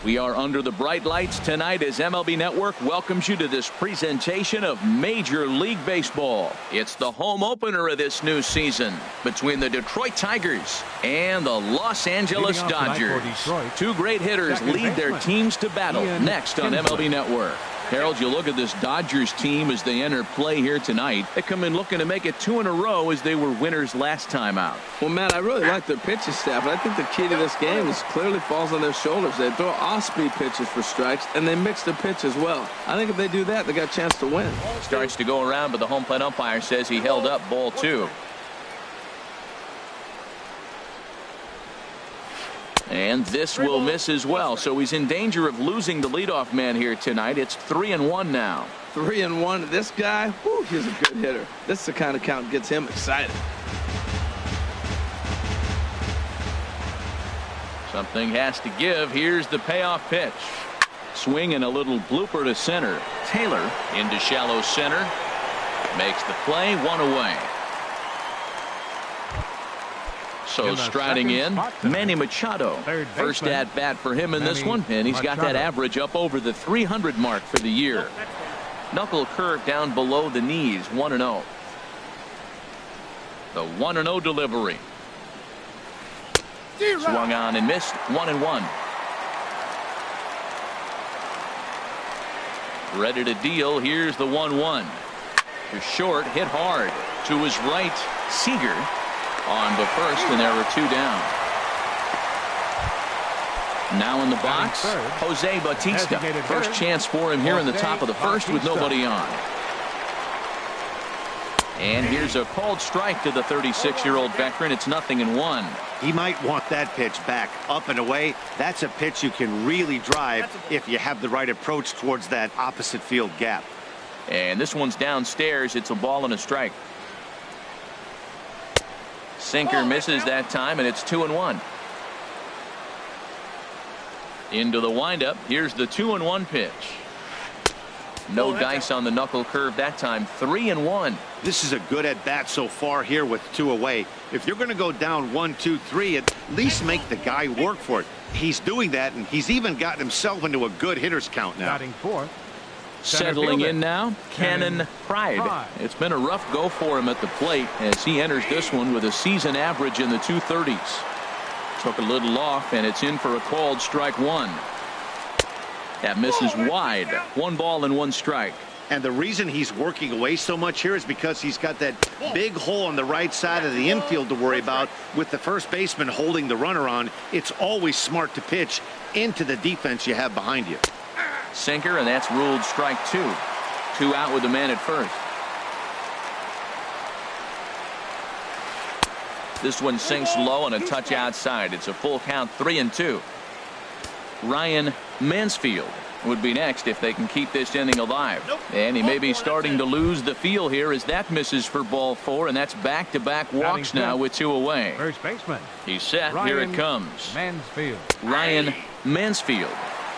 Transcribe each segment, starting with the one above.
We are under the bright lights tonight as MLB Network welcomes you to this presentation of Major League Baseball. It's the home opener of this new season between the Detroit Tigers and the Los Angeles Dodgers. Two great hitters lead their teams to battle next on MLB Network. Harold, you look at this Dodgers team as they enter play here tonight. They come in looking to make it 2 in a row as they were winners last time out. Well, Matt, I really like their pitching staff, and I think the key to this game is clearly falls on their shoulders. They throw off-speed pitches for strikes, and they mix the pitch as well. I think if they do that, they got a chance to win. Starts to go around, but the home plate umpire says he held up ball 2. And this will miss as well, so he's in danger of losing the leadoff man here tonight. It's 3-1 now. 3-1. This guy, whew, he's a good hitter. This is the kind of count that gets him excited. Something has to give. Here's the payoff pitch. Swing and a little blooper to center. Taylor into shallow center. Makes the play, 1 away. So striding in, Manny Machado. First at bat for him in this one, and he's got that average up over the 300 mark for the year. Knuckle curve down below the knees, 1-0. The 1-0 delivery. Swung on and missed, 1-1. Ready to deal. Here's the 1-1. To short, hit hard. To his right, Seager on the first, and there were 2 down. Now in the box, Jose Bautista. First chance for him here in the top of the first with nobody on. And here's a called strike to the 36-year-old veteran. It's 0-1. He might want that pitch back, up and away. That's a pitch you can really drive if you have the right approach towards that opposite field gap. And this one's downstairs. It's a ball and a strike. Sinker misses that time, and it's 2-1. Into the windup. Here's the 2-1 pitch. No dice on the knuckle curve that time. 3-1. This is a good at bat so far here with 2 away. If you're going to go down 1, 2, 3, at least make the guy work for it. He's doing that, and he's even gotten himself into a good hitter's count now. Settling in now, Cannon Pride. It's been a rough go for him at the plate as he enters this one with a season average in the 230s. Took a little off, and it's in for a called strike 1. That misses wide. 1 ball and 1 strike. And the reason he's working away so much here is because he's got that big hole on the right side of the infield to worry about. With the first baseman holding the runner on, it's always smart to pitch into the defense you have behind you. Sinker, and that's ruled strike 2. 2 out with the man at first. This one sinks low and a touch outside. It's a full count, 3-2. Ryan Mansfield would be next if they can keep this inning alive. And he may be starting to lose the feel here as that misses for ball 4, and that's back-to-back walks now with 2 away. First baseman. He's set. Here it comes. Mansfield. Ryan Mansfield.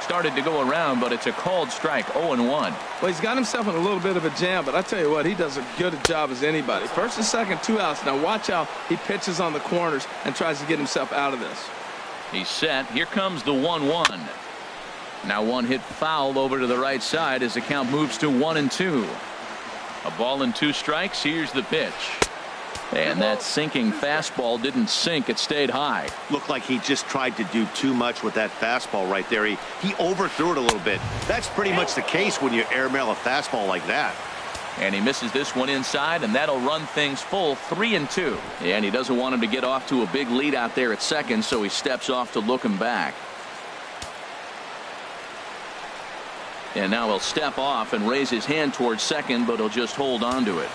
Started to go around, but it's a called strike. 0-1. Well, he's got himself in a little bit of a jam, but I tell you what, he does as good a job as anybody. First and second, 2 outs. Now watch how he pitches on the corners and tries to get himself out of this. He's set. Here comes the 1-1. Now one hit foul over to the right side as the count moves to 1-2. A ball and 2 strikes. Here's the pitch. And that sinking fastball didn't sink. It stayed high. Looked like he just tried to do too much with that fastball right there. He overthrew it a little bit. That's pretty much the case when you airmail a fastball like that. And he misses this one inside, and that'll run things full, 3-2. And he doesn't want him to get off to a big lead out there at second, so he steps off to look him back. And now he'll step off and raise his hand towards second, but he'll just hold on to it.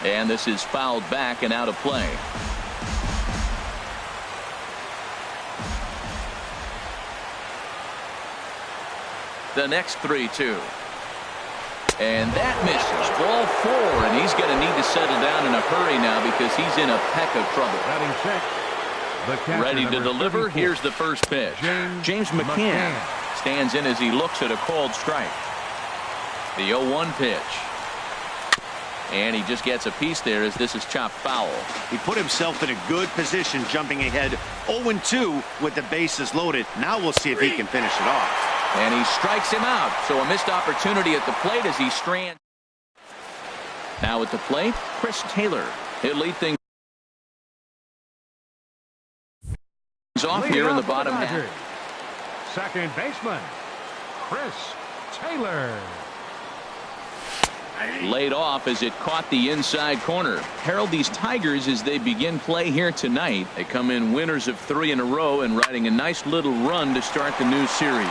And this is fouled back and out of play. The next 3-2. And that misses. Ball 4, and he's going to need to settle down in a hurry now because he's in a peck of trouble. Ready to deliver. Here's the first pitch. James McCann stands in as he looks at a called strike. The 0-1 pitch. And he just gets a piece there as this is chopped foul. He put himself in a good position jumping ahead 0-2 with the bases loaded. Now we'll see if he can finish it off. And he strikes him out. So a missed opportunity at the plate as he strands. Now at the plate, Chris Taylor. He'll lead things off here in the bottom half. Second baseman, Chris Taylor. Laid off as it caught the inside corner. Herald these Tigers as they begin play here tonight. They come in winners of 3 in a row and riding a nice little run to start the new series.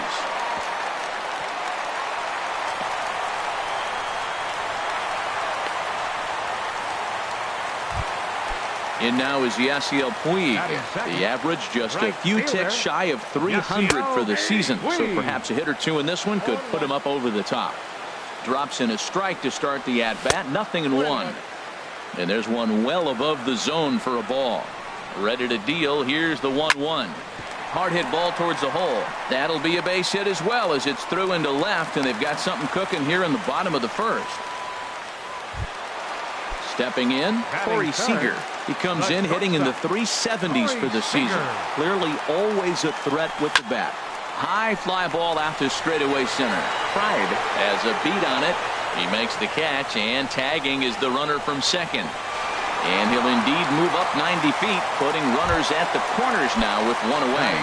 In now is Yasiel Puig. The average just a few ticks shy of 300 for the season. So perhaps a hit or two in this one could put him up over the top. Drops in a strike to start the at-bat. 0-1. And there's one well above the zone for a ball. Ready to deal. Here's the 1-1. Hard hit ball towards the hole. That'll be a base hit as well as it's through into left, and they've got something cooking here in the bottom of the first. Stepping in, Corey Seager. He comes in hitting in the 370s for the season. Clearly always a threat with the bat. High fly ball out to straightaway center. Pride has a beat on it. He makes the catch, and tagging is the runner from second. And he'll indeed move up 90 feet, putting runners at the corners now with one away.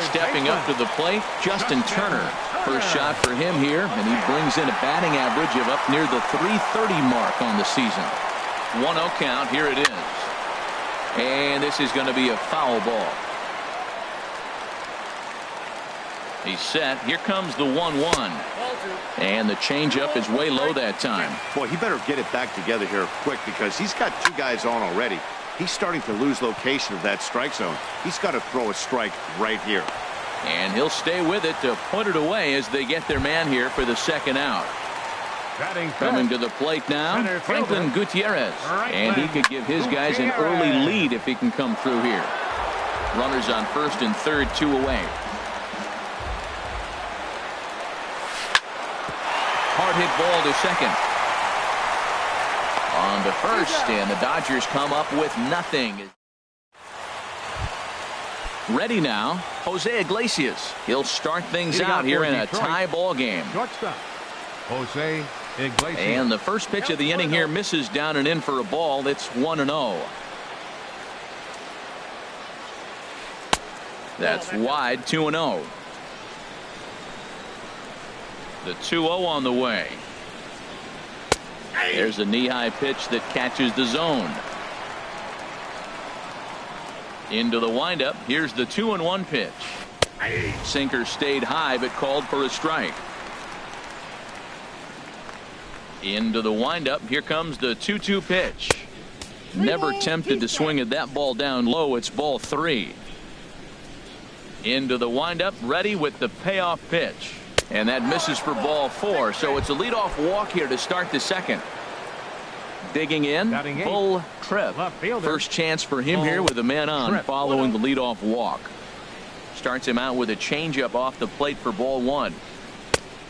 Stepping up to the plate, Justin Turner. First shot for him here, and he brings in a batting average of up near the 330 mark on the season. 1-0 count. Here it is. And this is going to be a foul ball. He's set. Here comes the 1-1. And the changeup is way low that time. Boy, he better get it back together here quick because he's got 2 guys on already. He's starting to lose location of that strike zone. He's got to throw a strike right here. And he'll stay with it to put it away as they get their man here for the second out. Coming to the plate now, Franklin Gutierrez. And he could give his guys an early lead if he can come through here. Runners on first and third, 2 away. Hard hit ball to second. On to first, and the Dodgers come up with nothing. Ready now, Jose Iglesias. He'll start things out here in a tie ball game. Jose Iglesias. And the first pitch of the inning here misses down and in for a ball. It's 1-0. That's wide, 2-0. The 2-0 on the way. There's a knee-high pitch that catches the zone. Into the windup. Here's the 2-1 pitch. Sinker stayed high but called for a strike. Into the windup. Here comes the 2-2 pitch. Never tempted to swing at that ball down low. It's ball 3. Into the windup. Ready with the payoff pitch. And that misses for ball 4. So it's a leadoff walk here to start the second. Digging in, Bull Tripp. First chance for him here with a man on following the leadoff walk. Starts him out with a changeup off the plate for ball 1.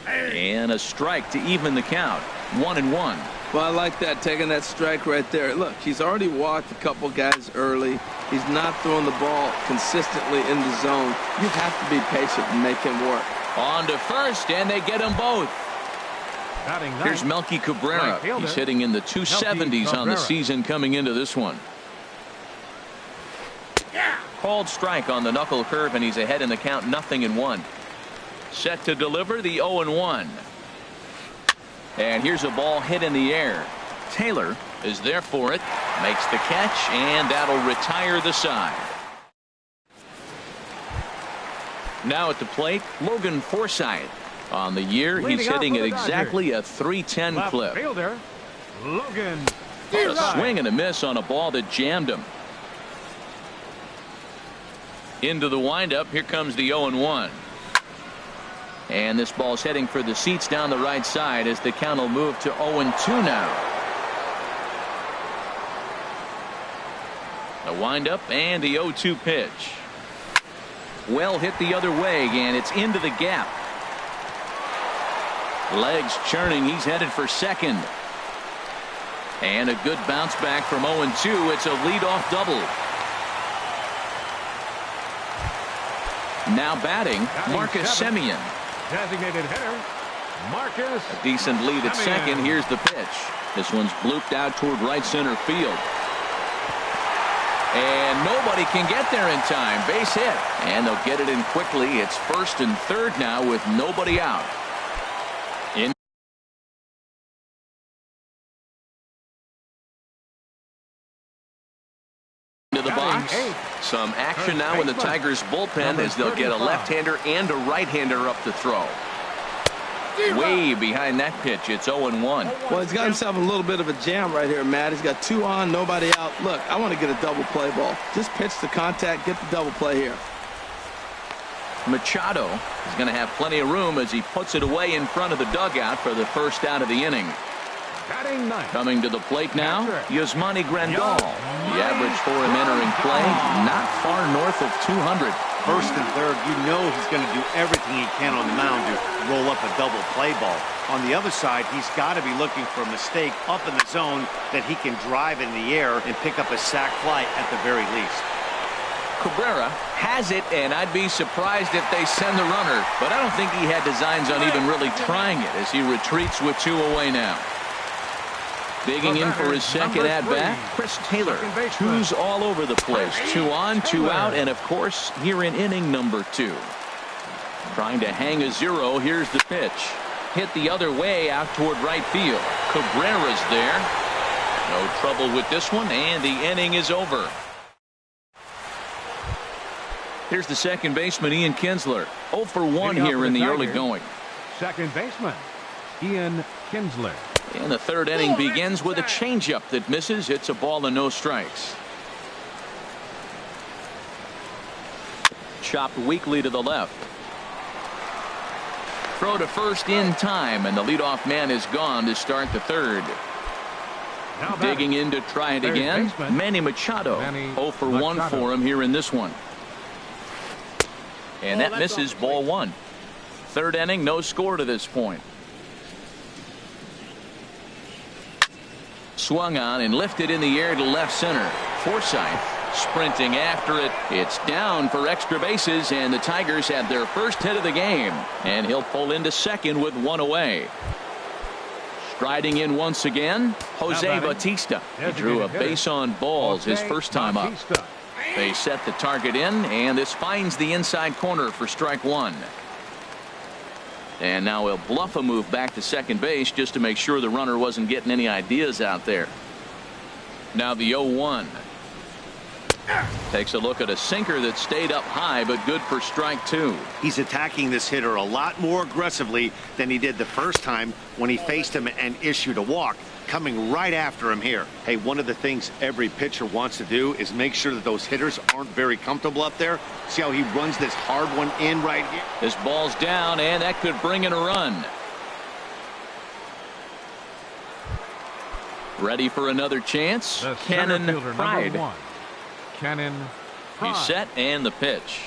And a strike to even the count. 1-1. Well, I like that, taking that strike right there. Look, he's already walked a couple guys early. He's not throwing the ball consistently in the zone. You have to be patient and make him work. On to first, and they get them both. Here's Melky Cabrera. He's hitting in the 270s on the season coming into this one. Called strike on the knuckle curve, and he's ahead in the count, 0-1. Set to deliver the 0-1. And here's a ball hit in the air. Taylor is there for it, makes the catch, and that'll retire the side. Now at the plate, Logan Forsythe. On the year, he's hitting at exactly a 310 clip. A swing and a miss on a ball that jammed him. Into the windup. Here comes the 0-1. And this ball's heading for the seats down the right side as the count will move to 0-2 now. The windup and the 0-2 pitch. Well hit the other way, and it's into the gap. Legs churning. He's headed for second. And a good bounce back from 0-2. It's a leadoff double. Now batting, Marcus Semien. Designated hitter, Marcus. A decent lead at second. Here's the pitch. This one's blooped out toward right center field. And nobody can get there in time. Base hit. And they'll get it in quickly. It's first and third now with nobody out. Into the box. Some action now in the Tigers bullpen as they'll get a left-hander and a right-hander up to throw. Way behind that pitch. It's 0-1. Well, he's got himself a little bit of a jam right here, Matt. He's got 2 on, nobody out. Look, I want to get a double play ball. Just pitch the contact, get the double play here. Machado is going to have plenty of room as he puts it away in front of the dugout for the first out of the inning. Coming to the plate now, Yasmani Grandal. The average for him entering play, not far north of 200. First and third, you know he's going to do everything he can on the mound to roll up a double play ball. On the other side, he's got to be looking for a mistake up in the zone that he can drive in the air and pick up a sac fly at the very least. Cabrera has it, and I'd be surprised if they send the runner, but I don't think he had designs on even really trying it as he retreats with 2 away now. Digging in for his second at-bat, Chris Taylor. 2's all over the place. 2 on, 2 out, and of course, here in inning number 2. Trying to hang a 0. Here's the pitch. Hit the other way out toward right field. Cabrera's there. No trouble with this one, and the inning is over. Here's the second baseman, Ian Kinsler. 0 for 1 here in the early going. Second baseman, Ian Kinsler. And the third inning begins with a changeup that misses. It's a ball and no strikes. Chopped weakly to the left. Throw to first in time, and the leadoff man is gone to start the third. Digging in to try it again, Manny Machado. 0 for 1 for him here in this one. And that misses, ball 1. Third inning, no score to this point. Swung on and lifted in the air to left center. Forsythe sprinting after it. It's down for extra bases, and the Tigers have their first hit of the game. And he'll pull into second with 1 away. Striding in once again, Jose Bautista. He drew a base on balls his first time up. They set the target in, and this finds the inside corner for strike 1. And now he'll bluff a move back to second base just to make sure the runner wasn't getting any ideas out there. Now the 0-1. Takes a look at a sinker that stayed up high, but good for strike 2. He's attacking this hitter a lot more aggressively than he did the first time when he faced him and issued a walk. Coming right after him here. Hey, one of the things every pitcher wants to do is make sure that those hitters aren't very comfortable up there. See how he runs this hard one in right here? This ball's down, and that could bring in a run. Ready for another chance? Cannon Pride. Cannon Pride. He's set, and the pitch.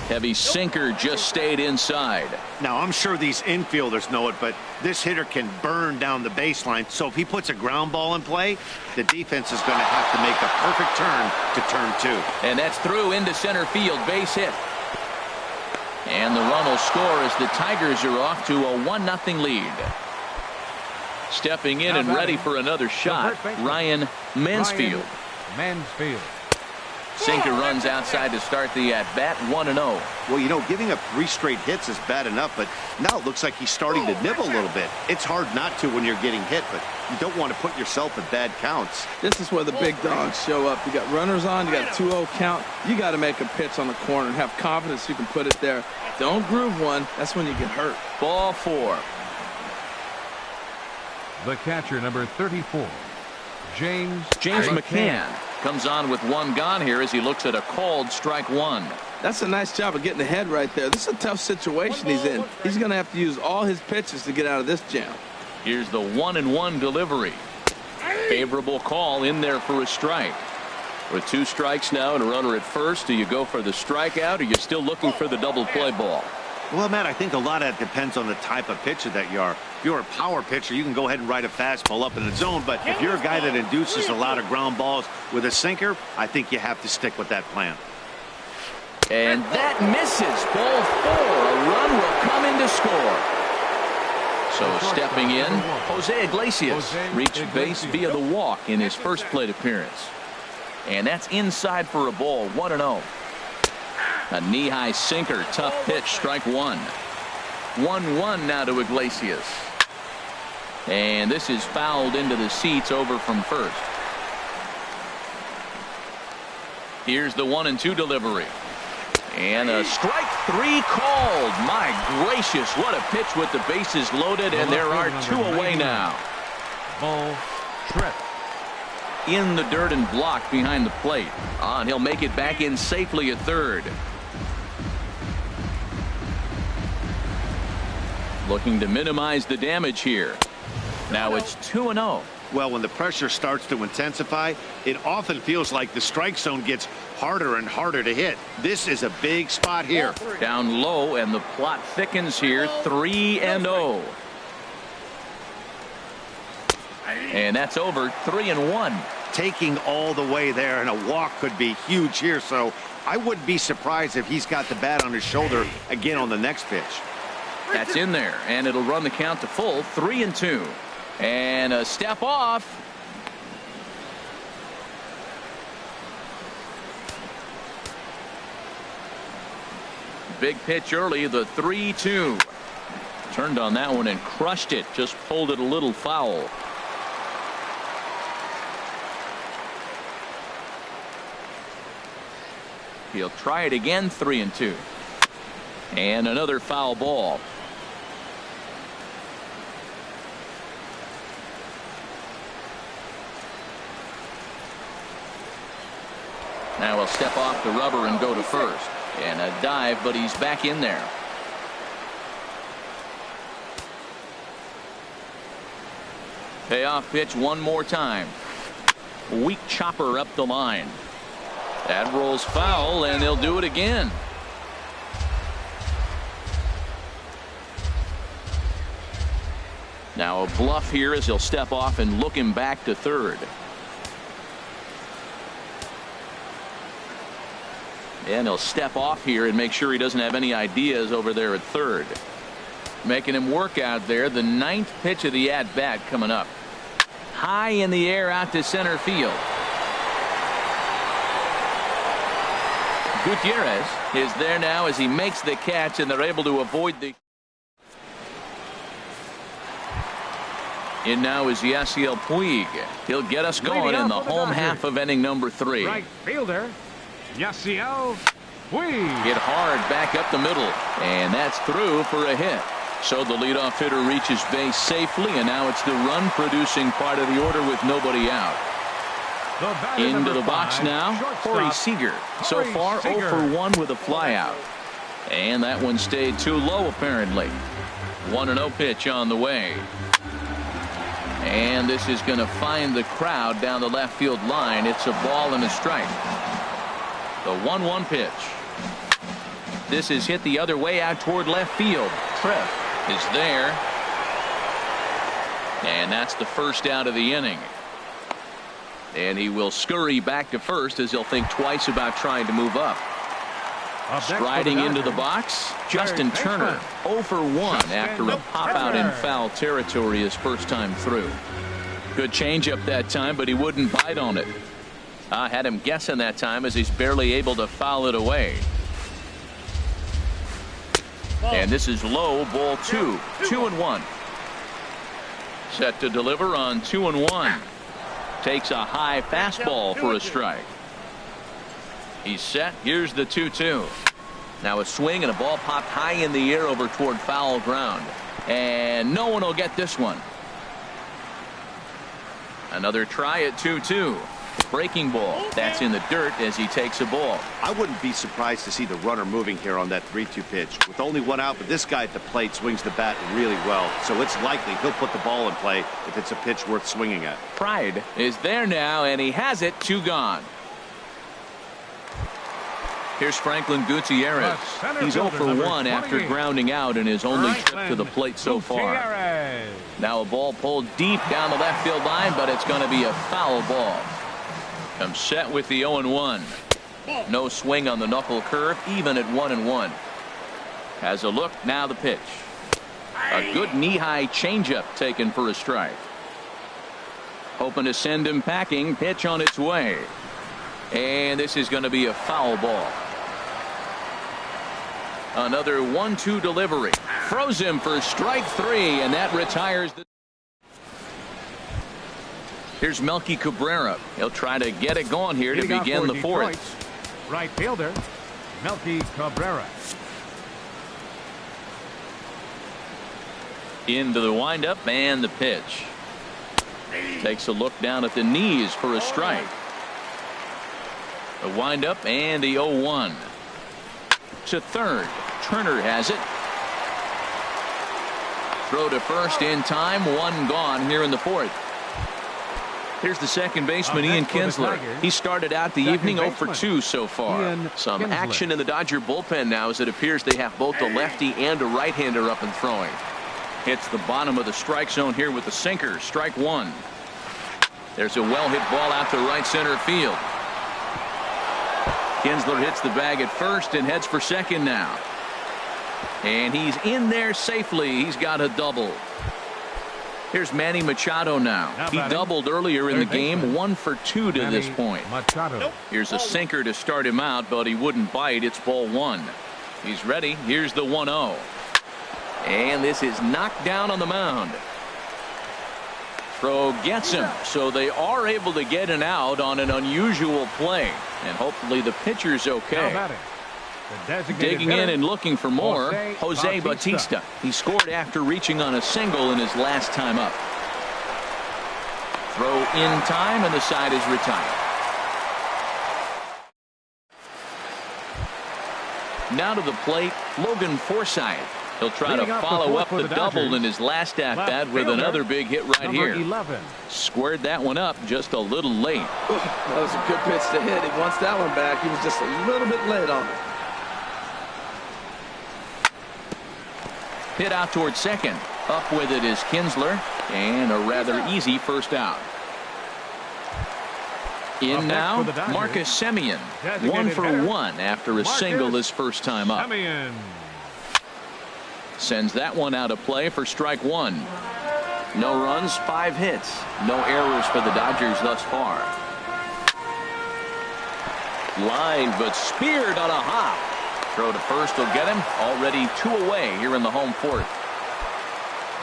Heavy sinker just stayed inside. Now, I'm sure these infielders know it, but this hitter can burn down the baseline. So if he puts a ground ball in play, the defense is going to have to make a perfect turn to turn 2. And that's through into center field, base hit. And the run will score as the Tigers are off to a 1-0 lead. Stepping in and ready for another shot, Ryan Mansfield. Sinker runs outside to start the at-bat, 1-0. Well, you know, giving up 3 straight hits is bad enough, but now it looks like he's starting to nibble a little bit. It's hard not to when you're getting hit, but you don't want to put yourself in bad counts. This is where the big dogs show up. You got runners on, you got a 2-0 count. You got to make a pitch on the corner and have confidence you can put it there. Don't groove one. That's when you get hurt. Ball 4. The catcher, number 34, James McCann comes on with 1 gone here as he looks at a called strike 1. That's a nice job of getting ahead right there. This is a tough situation he's in. He's going to have to use all his pitches to get out of this jam. Here's the 1-1 delivery. Favorable call in there for a strike. With 2 strikes now and a runner at first, do you go for the strikeout, or are you still looking for the double play ball? Well, Matt, I think a lot of that depends on the type of pitcher that you are. If you're a power pitcher, you can go ahead and ride a fastball up in the zone. But if you're a guy that induces a lot of ground balls with a sinker, I think you have to stick with that plan. And that misses. Ball 4. A run will come in to score. So stepping in, Jose Iglesias reached base via the walk in his first plate appearance. And that's inside for a ball. 1-0. A knee-high sinker, tough pitch, strike 1. 1-1 now to Iglesias. And this is fouled into the seats over from first. Here's the 1-2 delivery. And a strike 3 called. My gracious, what a pitch with the bases loaded, and there are 2 away now. Ball, trip. In the dirt and blocked behind the plate. And he'll make it back in safely at third. Looking to minimize the damage here. Now it's 2-0. Well, when the pressure starts to intensify, it often feels like the strike zone gets harder and harder to hit. This is a big spot here. Down low, and the plot thickens here. 3-0. And that's over. 3-1. Taking all the way there, and a walk could be huge here. So I wouldn't be surprised if he's got the bat on his shoulder again on the next pitch. That's in there, and it'll run the count to full. 3-2. And a step off. Big pitch early, the 3-2. Turned on that one and crushed it. Just pulled it a little foul. He'll try it again. 3-2. And another foul ball. Now he'll step off the rubber and go to first. And a dive, but he's back in there. Payoff pitch one more time. Weak chopper up the line. That rolls foul, and they'll do it again. Now a bluff here as he'll step off and look him back to third. And he'll step off here and make sure he doesn't have any ideas over there at third. Making him work out there. The 9th pitch of the at-bat coming up. High in the air out to center field. Gutierrez is there now as he makes the catch, and they're able to avoid the. In now is Yasiel Puig. He'll get us going in the home half of inning number 3. Right fielder, Yasiel Puig. Hit hard back up the middle, and that's through for a hit. So the leadoff hitter reaches base safely, and now it's the run-producing part of the order with nobody out. Into the box now, Corey Seager. So far, 0 for 1 with a flyout. And that one stayed too low, apparently. 1-0 pitch on the way. And this is going to find the crowd down the left field line. It's a ball and a strike. The 1-1 pitch. This is hit the other way out toward left field. Tripp is there. And that's the first out of the inning. And he will scurry back to first as he'll think twice about trying to move up. Striding into the box, Justin Turner, 0 for 1 after a pop out in foul territory his first time through. Good changeup that time, but he wouldn't bite on it. I had him guessing that time as he's barely able to foul it away. And this is low, ball 2, 2-1. Set to deliver on 2-1. Takes a high fastball for a strike. He's set. Here's the 2-2. Now a swing and a ball popped high in the air over toward foul ground. And no one will get this one. Another try at 2-2. Breaking ball. That's in the dirt as he takes a ball. I wouldn't be surprised to see the runner moving here on that 3-2 pitch. With only one out, but this guy at the plate swings the bat really well. So it's likely he'll put the ball in play if it's a pitch worth swinging at. Pride is there now, and he has it. 2 gone. Here's Franklin Gutierrez. He's 0 for 1 after grounding out in his only trip to the plate so far. Now a ball pulled deep down the left field line, but it's going to be a foul ball. Comes set with the 0-1. No swing on the knuckle curve, even at 1-1. Has a look, now the pitch. A good knee-high changeup taken for a strike. Hoping to send him packing. Pitch on its way. And this is going to be a foul ball. Another 1-2 delivery. Throws him for strike 3, and that retires the. Here's Melky Cabrera. He'll try to get it going here to begin the fourth. Right fielder, Melky Cabrera. Into the windup and the pitch. Takes a look down at the knees for a strike. The windup and the 0-1. To third. Turner has it. Throw to first in time. One gone here in the fourth. Here's the second baseman, Ian Kinsler. He started out the evening 0 for 2 so far. Some action in the Dodger bullpen now as it appears they have both a lefty and a right-hander up and throwing. Hits the bottom of the strike zone here with the sinker. Strike 1. There's a well-hit ball out to right center field. Kinsler hits the bag at first and heads for second now. And he's in there safely. He's got a double. Here's Manny Machado now. He doubled earlier in the game. 1 for 2 to this point. Here's a sinker to start him out, but he wouldn't bite. It's ball 1. He's ready. Here's the 1-0. And this is knocked down on the mound. Throw gets him, so they are able to get an out on an unusual play. And hopefully the pitcher's okay. Digging in and looking for more, Jose Bautista. He scored after reaching on a single in his last time up. Throw in time, and the side is retired. Now to the plate, Logan Forsythe. He'll try to follow up the double in his last at-bat with another big hit right here. 11. Squared that one up just a little late. That was a good pitch to hit. He wants that one back. He was just a little bit late on it. Hit out towards second. Up with it is Kinsler, and a rather easy first out. In now, Marcus Semien. 1 for 1 after a single his first time up. Sends that one out of play for strike 1. No runs, 5 hits. No errors for the Dodgers thus far. Line, but speared on a hop. Throw to first will get him. Already 2 away here in the home fourth.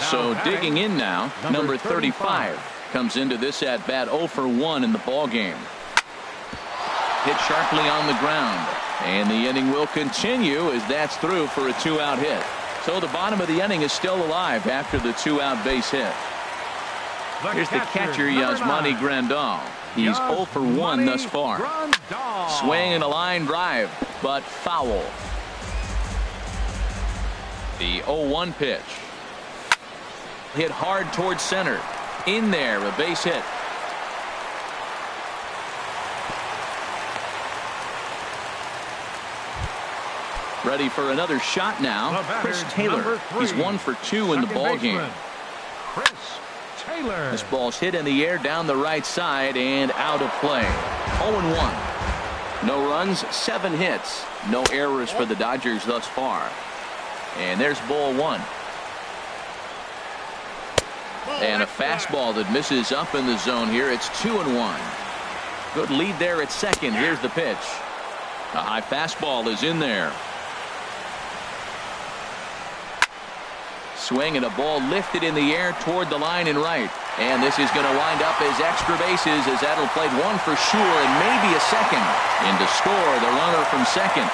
So digging in now, number 35 comes into this at bat 0 for 1 in the ball game. Hit sharply on the ground, and the inning will continue as that's through for a 2-out hit. So the bottom of the inning is still alive after the 2-out base hit. Here's the catcher, Yasmani Grandal. He's 0 for 1 thus far. Swing and a line drive, but foul. The 0-1 pitch. Hit hard towards center. In there, a base hit. Ready for another shot now. Chris Taylor. He's 1 for 2 in the ball game. Chris Taylor. This ball's hit in the air down the right side and out of play. 0-1. No runs, 7 hits. No errors for the Dodgers thus far. And there's ball 1. And a fastball that misses up in the zone here. It's 2-1. Good lead there at second. Here's the pitch. A high fastball is in there. Swing and a ball lifted in the air toward the line and right. And this is going to wind up as extra bases as that'll play 1 for sure and maybe a second. And to score the runner from second.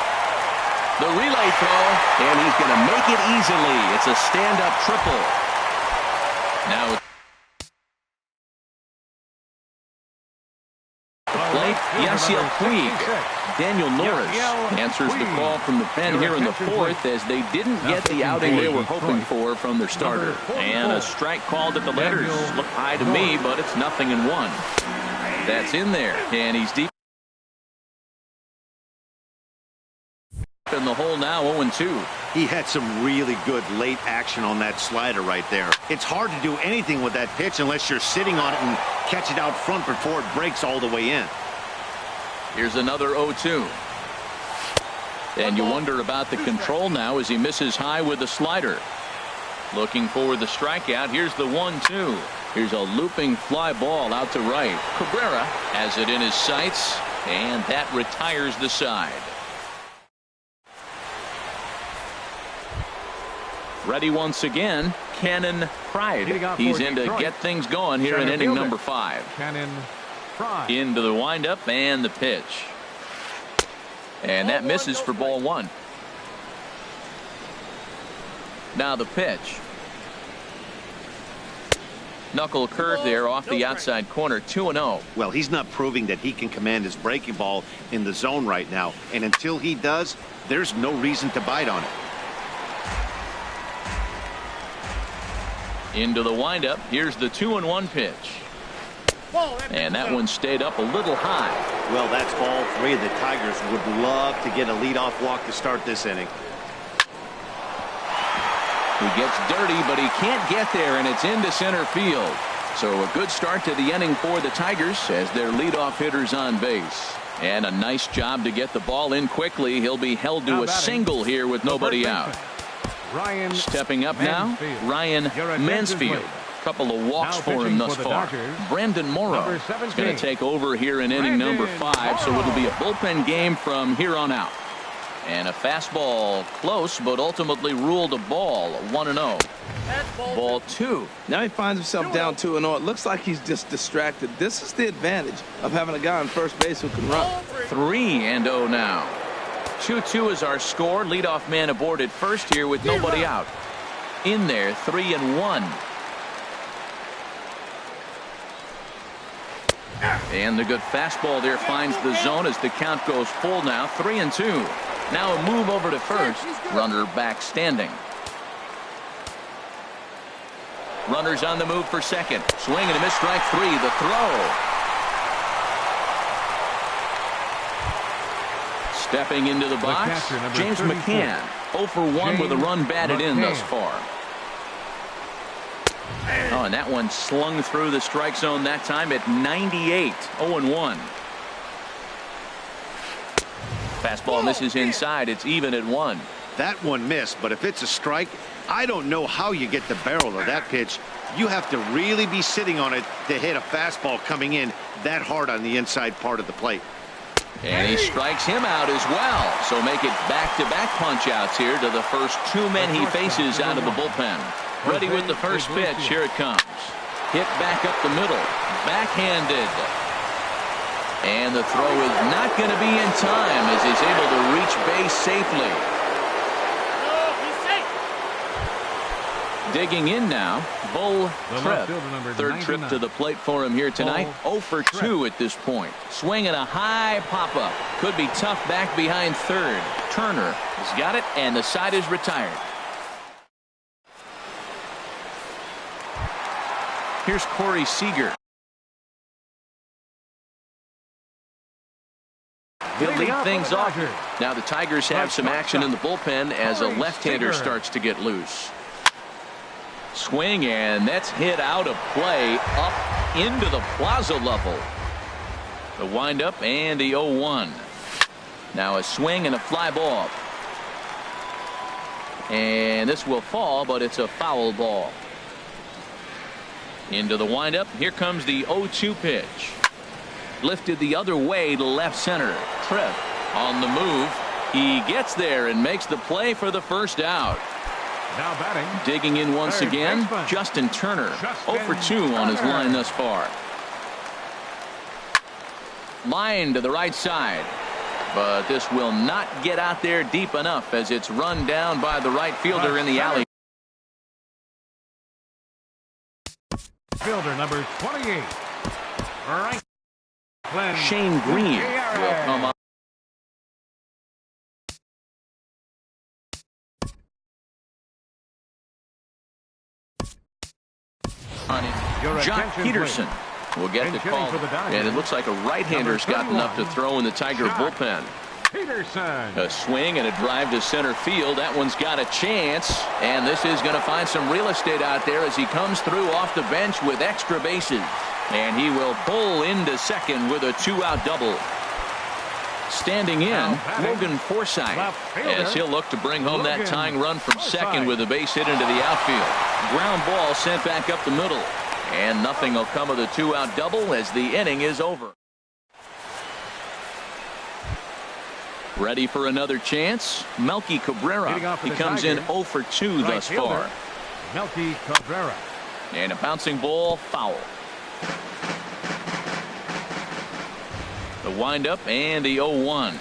The relay throw, and he's going to make it easily. It's a stand-up triple. Now plate, Yasiel Puig. Daniel Norris answers the call from the pen here in the fourth as they didn't get the outing they were hoping for from their starter. And a strike called at the letters. Look high to me, but it's 0-1. That's in there, and he's deep. in the hole now, 0-2. He had some really good late action on that slider right there. It's hard to do anything with that pitch unless you're sitting on it and catch it out front before it breaks all the way in. Here's another 0-2. And you wonder about the control now as he misses high with the slider. Looking for the strikeout. Here's the 1-2. Here's a looping fly ball out to right. Cabrera has it in his sights, and that retires the side. Ready once again, Cannon Pride. He's in to get things going here in inning number 5. Cannon Pride. Into the windup and the pitch. And that misses for ball 1. Now the pitch. Knuckle curve there off the outside corner, 2-0. Well, he's not proving that he can command his breaking ball in the zone right now. And until he does, there's no reason to bite on it. Into the windup. Here's the 2-1 pitch. And that one stayed up a little high. Well, that's all three of the Tigers would love to get a leadoff walk to start this inning. He gets dirty, but he can't get there, and it's into center field. So a good start to the inning for the Tigers as their leadoff hitter's on base. And a nice job to get the ball in quickly. He'll be held to a single here with nobody out. Ryan Stepping up Mansfield. now, Ryan Mansfield. Couple of walks for him thus far. Dodgers, Brandon Morrow is going to take over here in inning number 5, so it'll be a bullpen game from here on out. And a fastball close, but ultimately ruled a ball, 1-0. Ball 2. Now he finds himself down 2-0. It looks like he's just distracted. This is the advantage of having a guy on first base who can run. 3-0 now. 2-2 is our score. Leadoff man aboard at first here with nobody out. In there, 3-1. And the good fastball there finds the zone as the count goes full now. 3-2. Now a move over to first. Runner back standing. Runners on the move for second. Swing and a miss, strike 3. The throw. Stepping into the box, James McCann. 0 for 1 with a run batted in thus far. Oh, and that one slung through the strike zone that time at 98. 0-1. Fastball misses inside. It's even at 1. That one missed, but if it's a strike, I don't know how you get the barrel of that pitch. You have to really be sitting on it to hit a fastball coming in that hard on the inside part of the plate. And he strikes him out as well. So make it back-to-back punch-outs here to the first 2 men he faces out of the bullpen. Ready with the first pitch. Here it comes. Hit back up the middle. Backhanded. And the throw is not going to be in time as he's able to reach base safely. Digging in now, Bull Tripp. Third trip to the plate for him here tonight. 0 for 2 at this point. Swinging a high pop-up. Could be tough back behind third. Turner has got it, and the side is retired. Here's Corey Seager. He'll lead things off. Now the Tigers have some action in the bullpen as a left-hander starts to get loose. Swing, and that's hit out of play up into the plaza level. The windup and the 0-1. Now a swing and a fly ball. And this will fall, but it's a foul ball. Into the windup. Here comes the 0-2 pitch. Lifted the other way to left center. Tripp on the move. He gets there and makes the play for the first out. Now batting. Digging in once again, Justin Turner. 0 for 2 on his line thus far. Line to the right side. But this will not get out there deep enough as it's run down by the right fielder in the alley. Fielder number 28. Right. Shane Green will come up. Jock Peterson will get the call. And it looks like a right-hander's gotten up to throw in the Tiger bullpen. Peterson. A swing and a drive to center field. That one's got a chance. And this is going to find some real estate out there as he comes through off the bench with extra bases. And he will pull into second with a 2-out double. Standing in, Logan Forsythe, as he'll look to bring home that tying run from second with a base hit into the outfield. Ground ball sent back up the middle. And nothing will come of the 2-out double as the inning is over. Ready for another chance? Melky Cabrera. He comes in 0 for 2 thus far. Melky Cabrera. And a bouncing ball, foul. The windup and the 0-1.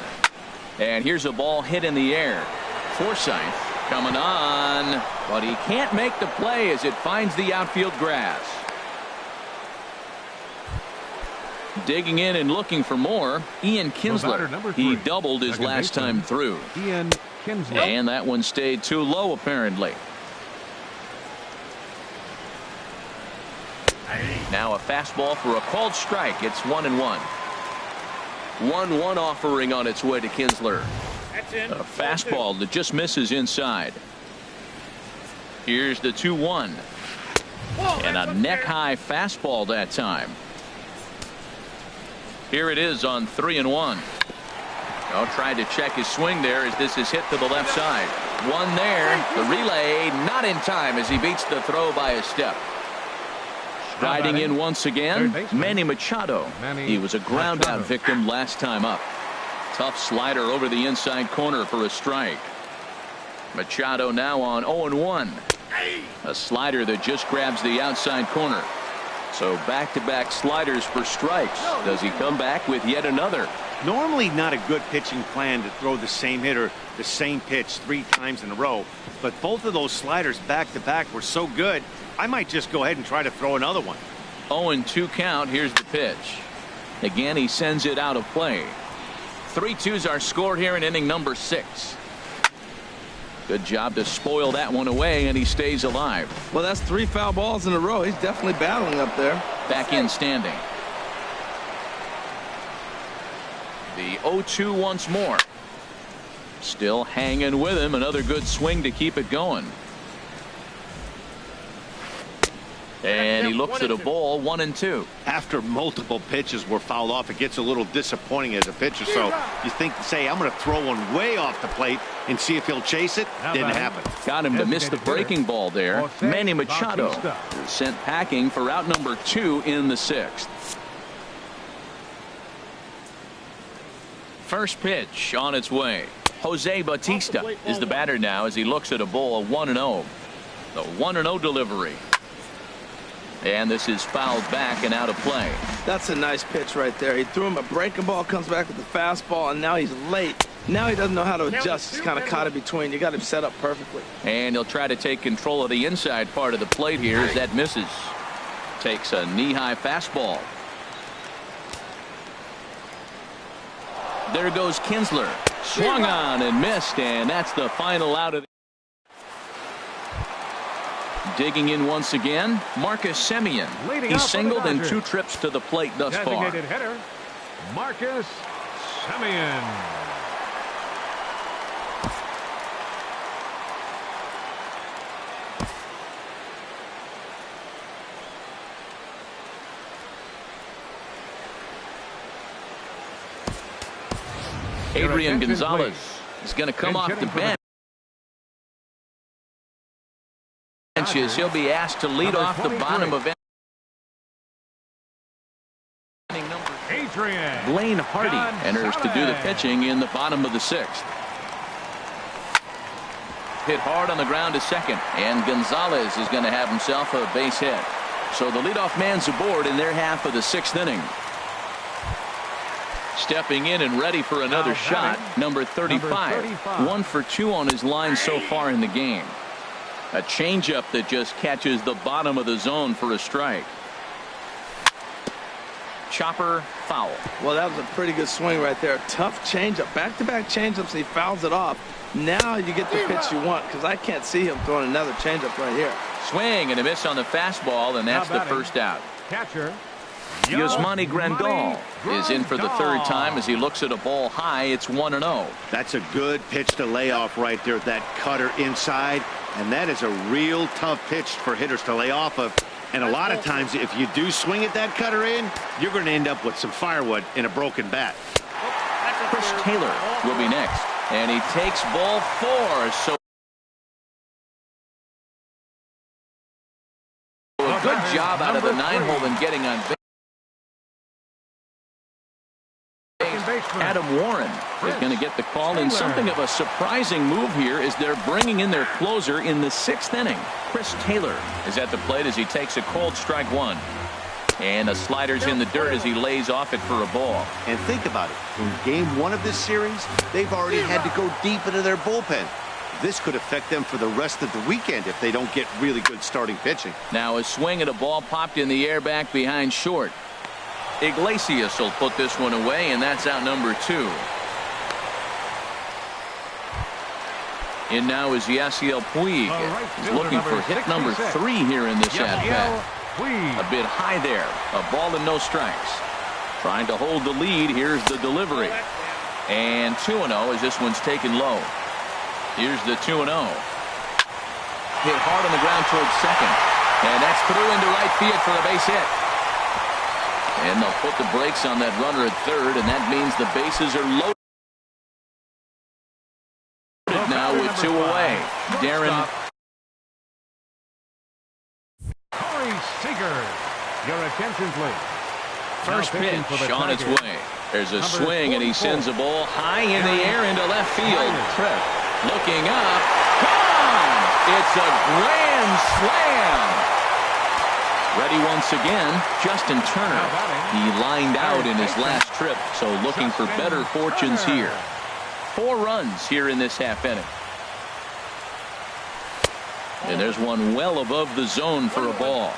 And here's a ball hit in the air. Forsythe coming on, but he can't make the play as it finds the outfield grass. Digging in and looking for more, Ian Kinsler. He doubled his last time through. Ian Kinsler. And that one stayed too low apparently. Now a fastball for a called strike. It's 1-1. 1-1 offering on its way to Kinsler. A fastball that just misses inside. Here's the 2-1. And a neck-high fastball that time. Here it is on 3-1. Oh, tried to check his swing there as this is hit to the left side. One there. The relay not in time as he beats the throw by a step. Riding in once again, Manny Machado. He was a ground out victim last time up. Tough slider over the inside corner for a strike. Machado now on 0-1. A slider that just grabs the outside corner. So back-to-back sliders for strikes. Does he come back with yet another? Normally not a good pitching plan to throw the same hitter the same pitch 3 times in a row. But both of those sliders back-to-back were so good, I might just go ahead and try to throw another one. 0-2 count. Here's the pitch. Again, he sends it out of play. 3-2s are scored here in inning number 6. Good job to spoil that one away, and he stays alive. Well, that's 3 foul balls in a row. He's definitely battling up there. Back in standing. The 0-2 once more. Still hanging with him. Another good swing to keep it going. And he looks at a ball, 1-2. After multiple pitches were fouled off, it gets a little disappointing as a pitcher. So you think, say, I'm going to throw one way off the plate and see if he'll chase it. Didn't happen. Got him to miss the breaking ball there. Manny Machado sent packing for out number 2 in the 6th. First pitch on its way. Jose Bautista is the batter now as he looks at a ball, 1-0. The 1-0 delivery. And this is fouled back and out of play. That's a nice pitch right there. He threw him a breaking ball, comes back with the fastball, and now he's late. Now he doesn't know how to adjust. He's kind of caught in between. You got him set up perfectly. And he'll try to take control of the inside part of the plate here as that misses. Takes a knee-high fastball. There goes Kinsler. Swung on and missed, and that's the final out of the. Digging in once again, Marcus Semien. He's singled in 2 trips to the plate thus far. Designated hitter, Marcus Semien. Adrian Gonzalez is going to come off the bench. He'll be asked to lead off the bottom of inning number 3. Blaine Hardy enters to do the pitching in the bottom of the 6th. Hit hard on the ground to second, and Gonzalez is going to have himself a base hit. So the leadoff man's aboard in their half of the 6th inning. Stepping in and ready for another shot, number 35. 1 for 2 on his line so far in the game. A changeup that just catches the bottom of the zone for a strike. Chopper, foul. Well, that was a pretty good swing right there. Tough changeup. Back-to-back changeups, and he fouls it off. Now you get the pitch you want, because I can't see him throwing another changeup right here. Swing and a miss on the fastball, and that's the first out. Catcher, Yasmani Grandal is in for the third time as he looks at a ball high. It's 1-0. That's a good pitch to lay off right there, that cutter inside. And that is a real tough pitch for hitters to lay off of. And a lot of times, if you do swing at that cutter in, you're going to end up with some firewood in a broken bat. Chris Taylor will be next. And he takes ball 4. So a good job out of the 9-hole in getting on base. Adam Warren is going to get the call in something of a surprising move here as they're bringing in their closer in the 6th inning. Chris Taylor is at the plate as he takes a cold strike 1. And the slider's in the dirt as he lays off it for a ball. And think about it. In game 1 of this series, they've already had to go deep into their bullpen. This could affect them for the rest of the weekend if they don't get really good starting pitching. Now a swing at a ball popped in the air back behind short. Iglesias will put this one away, and that's out number 2. And now is Yasiel Puig. He's looking for hit number 3 here in this at-bat. A bit high there. A ball and no strikes. Trying to hold the lead. Here's the delivery. And 2-0 as this one's taken low. Here's the 2-0. Hit hard on the ground towards second. And that's through into right field for a base hit. And they'll put the brakes on that runner at third, and that means the bases are loaded now with 2 away. Darren. Corey Seager, your attention, please. First pitch on its way. There's a swing, and he sends a ball high in the air into left field. Looking up. Gone! It's a grand slam. Ready once again, Justin Turner. He lined out in his last trip, so looking for better fortunes here. 4 runs here in this half inning. And there's one well above the zone for a ball.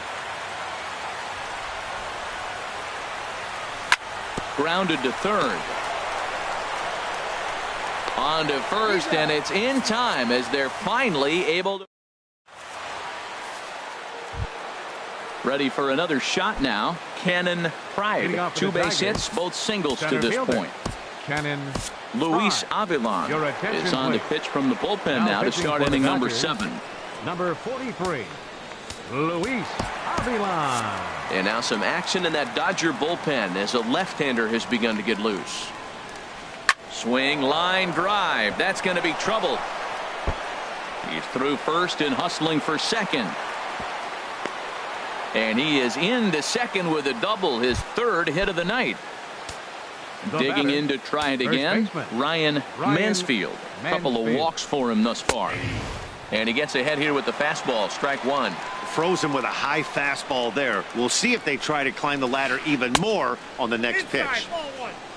Grounded to third. On to first, and it's in time as they're finally able to. Ready for another shot now. Cannon Pride. 2 base hits, both singles to this point. Luis Avilan is on the pitch from the bullpen now to start inning number 7. Number 43, Luis Avilan. And now some action in that Dodger bullpen as a left-hander has begun to get loose. Swing, line drive. That's going to be trouble. He's through first and hustling for second. And he is into second with a double, his 3rd hit of the night. Digging in to try it again, Ryan Mansfield. A couple of walks for him thus far. And he gets ahead here with the fastball, strike 1. Frozen with a high fastball there. We'll see if they try to climb the ladder even more on the next pitch.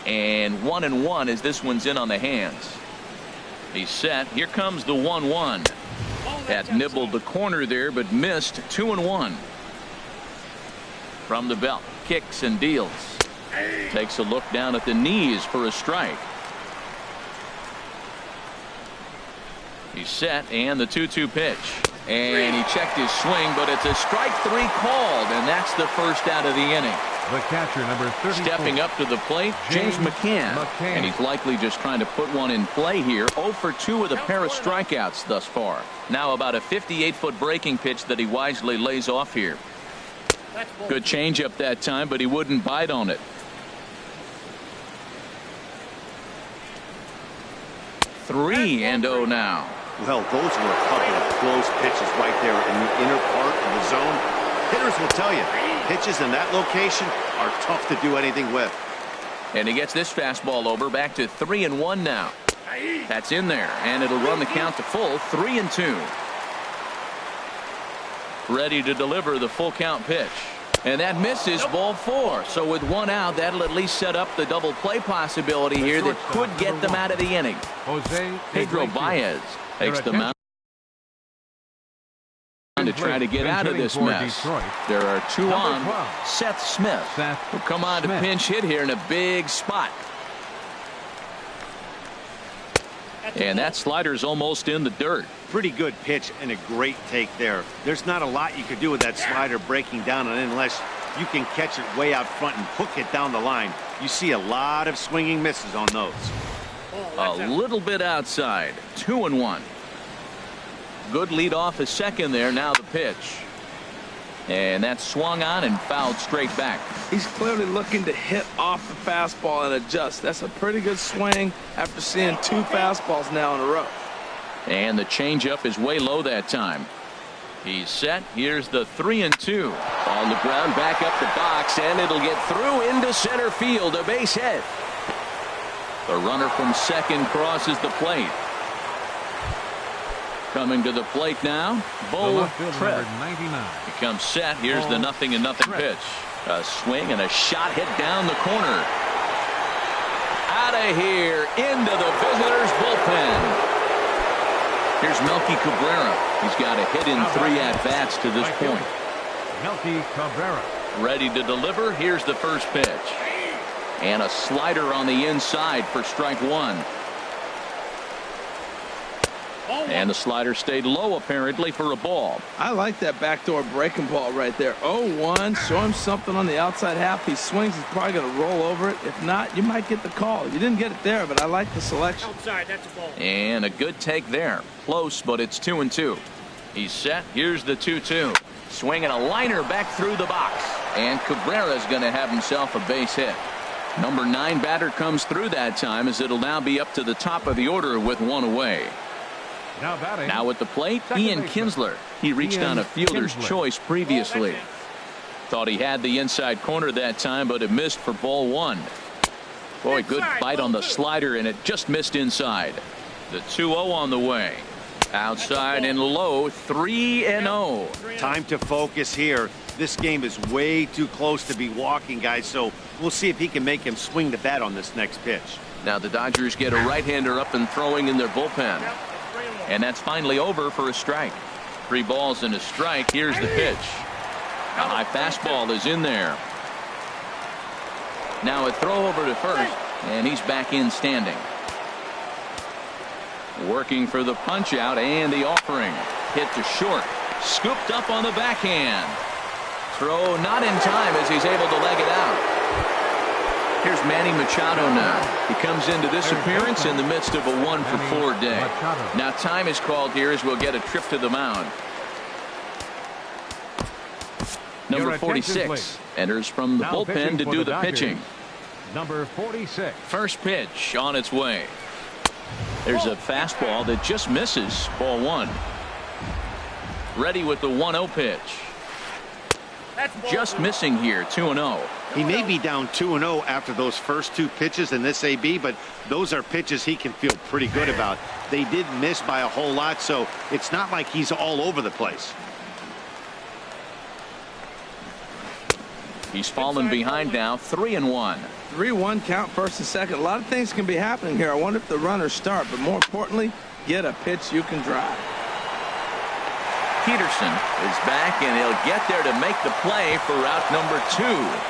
And 1-1 as this one's in on the hands. He's set. Here comes the 1-1. That nibbled the corner there, but missed. 2-1. From the belt, kicks and deals. Takes a look down at the knees for a strike. He's set, and the 2-2 pitch. And he checked his swing, but it's a strike 3 called, and that's the first out of the inning. The catcher, number 34. Stepping up to the plate, James McCann. And he's likely just trying to put one in play here. 0 for 2 with a pair of strikeouts thus far. Now about a 58-foot breaking pitch that he wisely lays off here. Good changeup that time, but he wouldn't bite on it. 3-0 now. Well, those were a couple of close pitches right there in the inner part of the zone. Hitters will tell you, pitches in that location are tough to do anything with. And he gets this fastball over, back to 3-1 now. That's in there, and it'll run the count to full, 3-2. Ready to deliver the full count pitch. And that misses, ball 4. So with 1 out, that'll at least set up the double play possibility here that could get them out of the inning. Pedro Baez takes the mound to try to get out of this mess. There are 2 on. Seth Smith will come on to pinch hit here in a big spot. And that slider's almost in the dirt. Pretty good pitch and a great take there. There's not a lot you could do with that slider breaking down unless you can catch it way out front and hook it down the line. You see a lot of swinging misses on those. A little bit outside. 2-1. Good lead off a second there. Now the pitch. And that's swung on and fouled straight back. He's clearly looking to hit off the fastball and adjust. That's a pretty good swing after seeing 2 fastballs now in a row. And the changeup is way low that time. He's set. Here's the 3-2. On the ground, back up the box, and it'll get through into center field. A base hit. The runner from second crosses the plate. Coming to the plate now, Bo Trev. He comes set. Here's the 0-0 pitch. A swing and a shot hit down the corner. Out of here into the visitors' bullpen. Here's Melky Cabrera. He's got a hit in 3 at-bats to this point. Melky Cabrera. Ready to deliver. Here's the first pitch. And a slider on the inside for strike 1. And the slider stayed low apparently for a ball. I like that backdoor breaking ball right there. 0-1. Show him something on the outside half. He swings. He's probably going to roll over it. If not, you might get the call. You didn't get it there, but I like the selection. Outside, that's a ball. And a good take there. Close, but it's 2-2. He's set. Here's the 2-2. Swinging a liner back through the box. And Cabrera's going to have himself a base hit. Number 9 batter comes through that time, as it'll now be up to the top of the order with 1 away. Now at the plate, Ian Kinsler. He reached on a fielder's choice previously. Thought he had the inside corner that time, but it missed for ball 1. Boy, good bite on the slider, and it just missed inside. The 2-0 on the way. Outside and low, 3-0. Time to focus here. This game is way too close to be walking, guys, so we'll see if he can make him swing the bat on this next pitch. Now the Dodgers get a right-hander up and throwing in their bullpen. And that's finally over for a strike. 3 balls and a strike. Here's the pitch. A high fastball is in there. Now a throw over to first, and he's back in standing. Working for the punch out and the offering. Hit to short. Scooped up on the backhand. Throw not in time as he's able to leg it out. Here's Manny Machado now. He comes into this appearance in the midst of a 1-for-4 day. Now time is called here as we'll get a trip to the mound. Number 46 enters from the bullpen to do the pitching. Number 46. First pitch on its way. There's a fastball that just misses. Ball 1. Ready with the 1-0 pitch. Just missing here. 2-0. He may be down 2-0 after those first 2 pitches in this AB, but those are pitches he can feel pretty good about. They did miss by a whole lot, so it's not like he's all over the place. He's fallen behind now. 3-1. 3-1 count, first and second. A lot of things can be happening here. I wonder if the runners start, but more importantly, get a pitch you can drive. Peterson is back, and he'll get there to make the play for route number 2.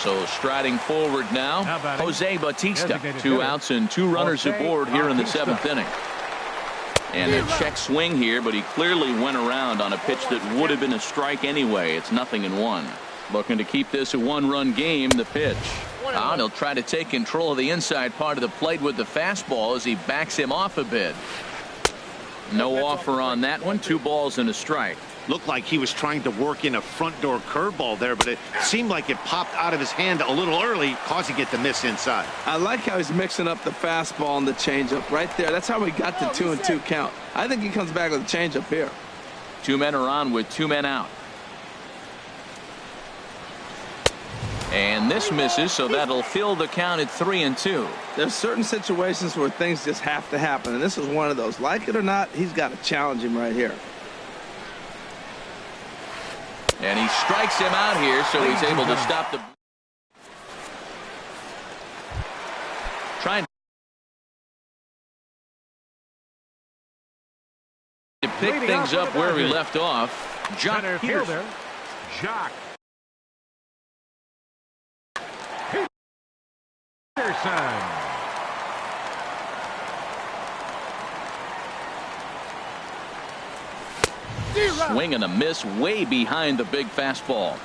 So striding forward now, Jose Bautista. 2 outs and 2 runners aboard here in the 7th inning. And a check swing here, but he clearly went around on a pitch that would have been a strike anyway. It's 0-1. Looking to keep this a 1-run game. The pitch. And he'll try to take control of the inside part of the plate with the fastball as he backs him off a bit. No offer on that one. 2 balls and a strike. Looked like he was trying to work in a front door curveball there, but it seemed like it popped out of his hand a little early, causing it to miss inside. I like how he's mixing up the fastball and the changeup right there. That's how we got the 2-2 count. I think he comes back with a changeup here. 2 men are on with 2 men out. And this misses, so that'll fill the count at 3-2. There's certain situations where things just have to happen, and this is one of those. Like it or not, he's got to challenge him right here. And he strikes him out here, so he's able to stop the... Trying to pick things up where he left off. Jock Peterson. Jock Peterson. Swing and a miss way behind the big fastball.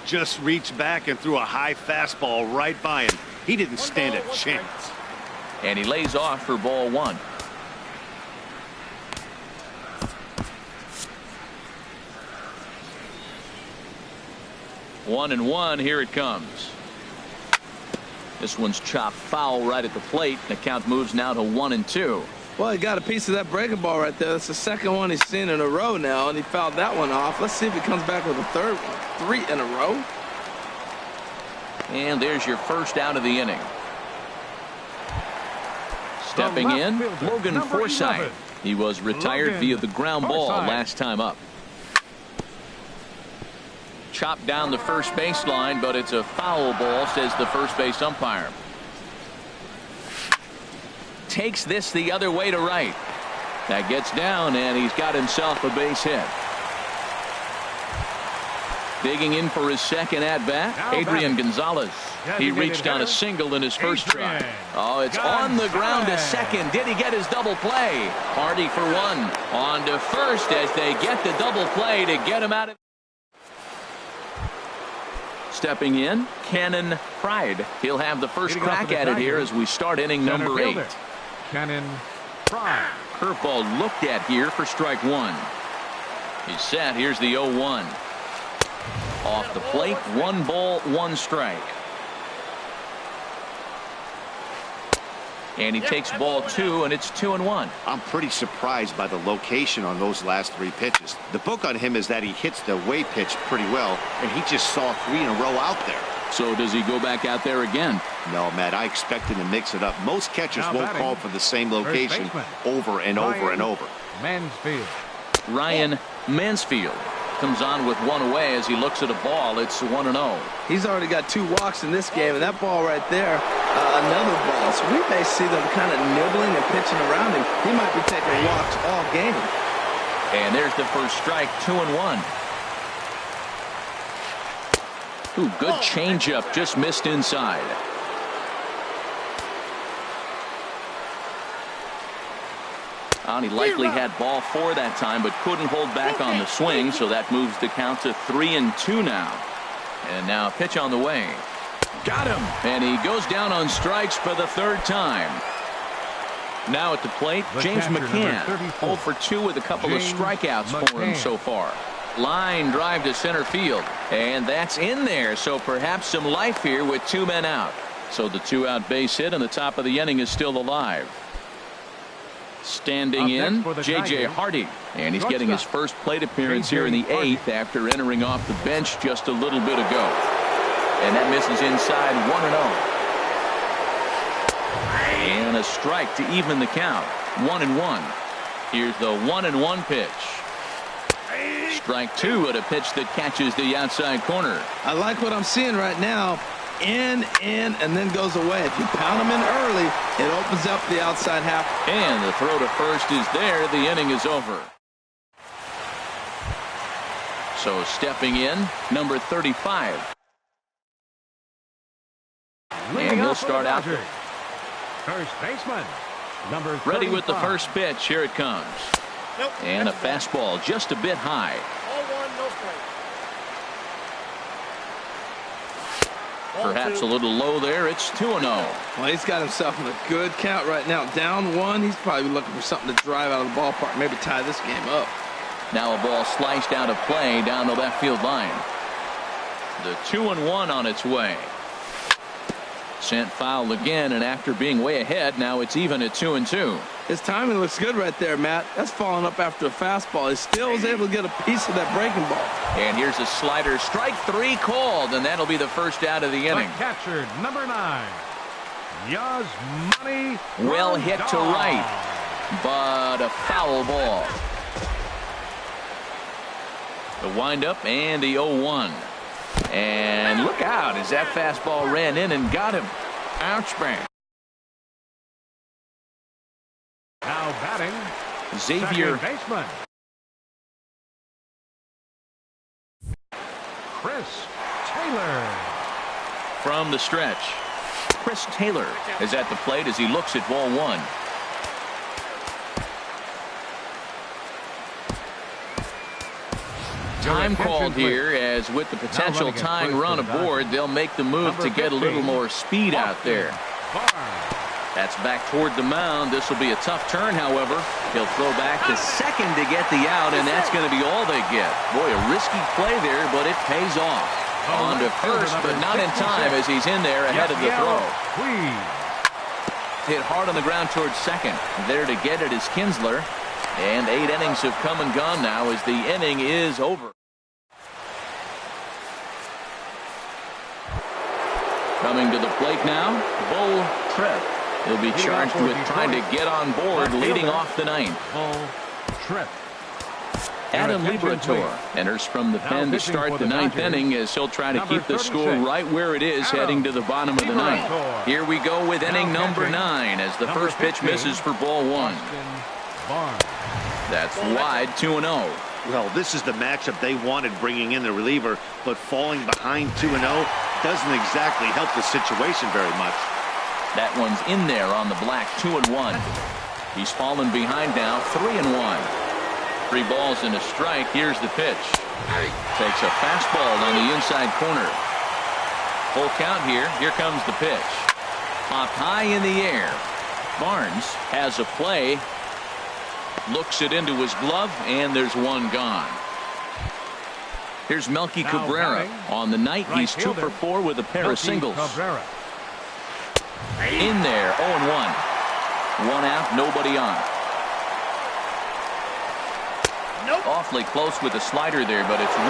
Just reached back and threw a high fastball right by him. He didn't stand a chance. And he lays off for ball one. One and one, here it comes. This one's chopped foul right at the plate. The count moves now to 1-2. Well, he got a piece of that breaking ball right there. That's the second one he's seen in a row now, and he fouled that one off. Let's see if he comes back with a third one. 3 in a row. And there's your first out of the inning. Stepping in, Logan Forsythe. He was retired via the ground ball last time up. Chopped down the first baseline, but it's a foul ball, says the first base umpire. Takes this the other way to right. That gets down, and he's got himself a base hit. Digging in for his second at-bat, Adrian Gonzalez. He reached on a single in his first try. Oh, it's on the ground to second. Did he get his double play? Hardy for one. On to first as they get the double play to get him out of. Stepping in, Cannon Pride. He'll have the first crack at it here as we start inning number 8. Cannon Pride. Curveball looked at here for strike one. He's set. Here's the 0-1. Off the plate, 1 ball, 1 strike. And he takes ball 2, and it's 2-1. I'm pretty surprised by the location on those last 3 pitches. The book on him is that he hits the away pitch pretty well, and he just saw 3 in a row out there. So does he go back out there again? No, Matt, I expect him to mix it up. Most catchers won't call for the same location over and over and over. Mansfield. Ryan Mansfield comes on with 1 away as he looks at a ball. It's 1-0. He's already got 2 walks in this game, and that ball right there, another ball. So we may see them kind of nibbling and pitching around him. He might be taking walks all game. And there's the first strike, 2-1. Ooh, good changeup, just missed inside. And he likely had ball 4 that time, but couldn't hold back on the swing, so that moves the count to 3-2 now. And now a pitch on the way. Got him, and he goes down on strikes for the 3rd time. Now at the plate, James McCann, 0 for 2 with a couple of strikeouts for him so far. Line drive to center field, and that's in there, so perhaps some life here with 2 men out. So the 2-out base hit, and the top of the inning is still alive. Standing in, J.J. Hardy, and he's getting his first plate appearance here in the 8th after entering off the bench just a little bit ago. And that misses inside, 1-0. And a strike to even the count, 1-1. Here's the 1-1 pitch. Strike 2 at a pitch that catches the outside corner. I like what I'm seeing right now. In, and then goes away. If you pound him in early, it opens up the outside half. And the throw to first is there. The inning is over. So stepping in, number 35. And he'll start out. First baseman, number 35. Ready with the first pitch. Here it comes. And a fastball just a bit high. Perhaps a little low there. It's 2-0. Well, he's got himself in a good count right now. Down 1. He's probably looking for something to drive out of the ballpark, maybe tie this game up. Now a ball sliced out of play down the left field line. The 2-1 on its way. Sent foul again, and after being way ahead, now it's even at 2-2. His timing looks good right there, Matt. That's falling up after a fastball. He still was able to get a piece of that breaking ball. And here's a slider. Strike 3 called, and that'll be the first out of the inning. Catcher number 9, Yasmani. Well hit to right, but a foul ball. The windup and the 0-1. And look out as that fastball ran in and got him. Ouch, bang. Now batting, Xavier baseman, Chris Taylor. From the stretch, Chris Taylor is at the plate as he looks at ball 1. time called here, as with the potential tying run aboard, they'll make the move to get a little more speed out there. That's back toward the mound. This will be a tough turn, however. He'll throw back to second to get the out, and that's going to be all they get. Boy, a risky play there, but it pays off. On to first, but not in time as he's in there ahead of the throw. Hit hard on the ground towards second. There to get it is Kinsler. And 8 innings have come and gone now as the inning is over. Coming to the plate now, Bull Tripp. He'll be charged with trying to get on board leading off the ninth. Adam Liberatore enters from the pen to start the ninth inning as he'll try to keep the score right where it is heading to the bottom of the ninth. Here we go with inning number 9 as the first pitch misses for ball 1. That's wide, 2-0. Well, this is the matchup they wanted, bringing in the reliever, but falling behind 2-0 doesn't exactly help the situation very much. That one's in there on the black, 2-1. He's fallen behind now, 3-1. 3 balls and a strike. Here's the pitch. Takes a fastball on the inside corner. Full count here. Here comes the pitch. Popped high in the air. Barnes has a play. Looks it into his glove, and there's one gone. Here's Melky Cabrera. On the night, he's 2 for 4 with a pair of singles. In there, 0-1. 1 out, nobody on. Awfully close with the slider there, but it's 1-1.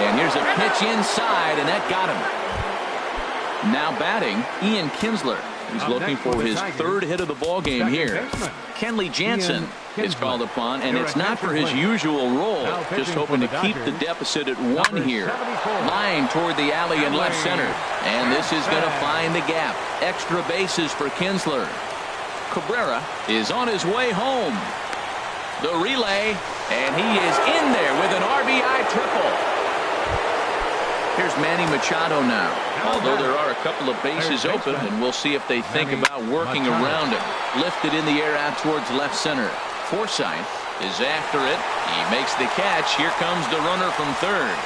And here's a pitch inside, and that got him. Now batting, Ian Kinsler. He's looking for his 3rd hit of the ball game here. Kenley Jansen is called upon, and it's not for his usual role. Just hoping to keep the deficit at 1 here. Line toward the alley in left center. And this is going to find the gap. Extra bases for Kinsler. Cabrera is on his way home. The relay, and he is in there with an RBI triple. Here's Manny Machado now. Although there are a couple of bases open, and we'll see if they think about working around him. Lifted in the air out towards left center. Forsythe is after it. He makes the catch. Here comes the runner from third.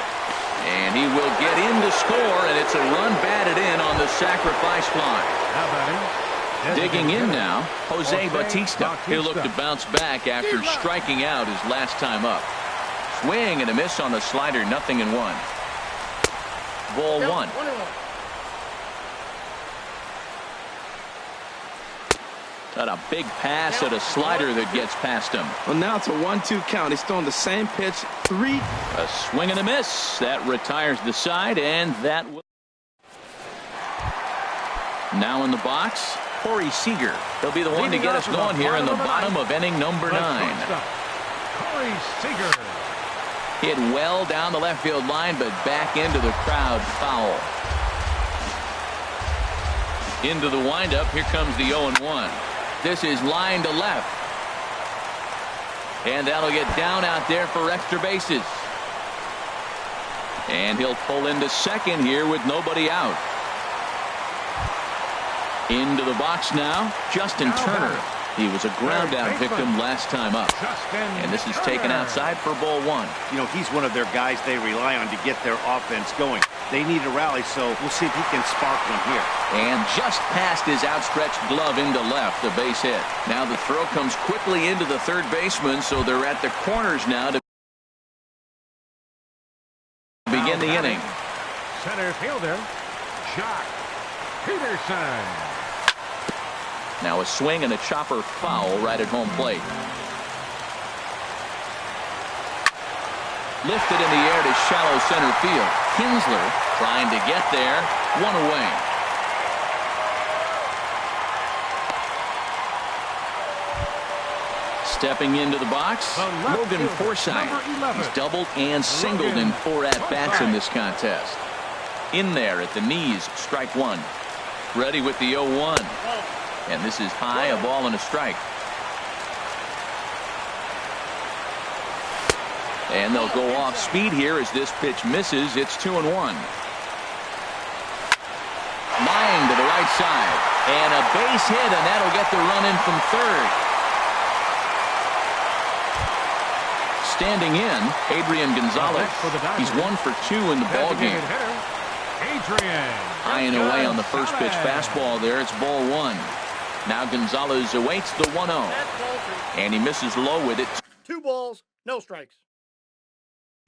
And he will get in to score, and it's a run batted in on the sacrifice fly. Digging in now, Jose Bautista. He'll look to bounce back after striking out his last time up. Swing and a miss on the slider, 0-1. Ball 1. Got a big pass at a slider that gets past him. Well, now it's a 1-2 count. He's throwing the same pitch 3. A swing and a miss. That retires the side, and that will. Now in the box, Corey Seager. He'll be the one to get us going here in the bottom of inning number 9. Corey Seager. Hit well down the left field line, but back into the crowd, foul. Into the windup. Here comes the 0-1. This is line to left. And that'll get down out there for extra bases. And he'll pull into second here with nobody out. Into the box now, Justin Turner. He was a ground out victim last time up. And this is taken outside for ball 1. You know, he's one of their guys they rely on to get their offense going. They need a rally, so we'll see if he can spark one here. And just past his outstretched glove into left, the base hit. Now the throw comes quickly into the third baseman, so they're at the corners now to begin the inning. Center fielder, Jock Peterson. Now a swing and a chopper foul right at home plate. Lifted in the air to shallow center field. Kinsler trying to get there. 1 away. Stepping into the box, Logan Forsythe. He's doubled and singled in 4 at-bats in this contest. In there at the knees, strike 1. Ready with the 0-1. And this is high, a ball and a strike. And they'll go off speed here as this pitch misses. It's 2-1. Line to the right side. And a base hit, and that'll get the run in from third. standing in, Adrian Gonzalez. He's 1 for 2 in the ball game. High and away on the first pitch fastball there. It's ball 1. Now Gonzalez awaits the 1-0. And he misses low with it. 2 balls, no strikes.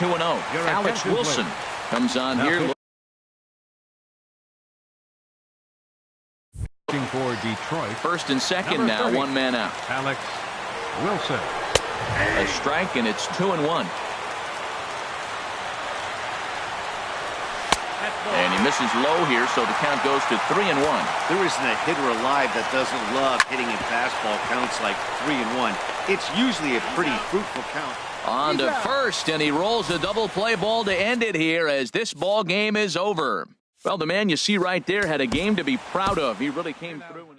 2-0. Alex Wilson comes on here. Looking for Detroit. First and second now, 1 man out. Alex Wilson. A strike, and it's 2-1. And he misses low here, so the count goes to 3-1. There isn't a hitter alive that doesn't love hitting in fastball counts like 3-1. It's usually a pretty fruitful count. On to first, and he rolls a double play ball to end it here as this ball game is over. Well, the man you see right there had a game to be proud of. He really came through.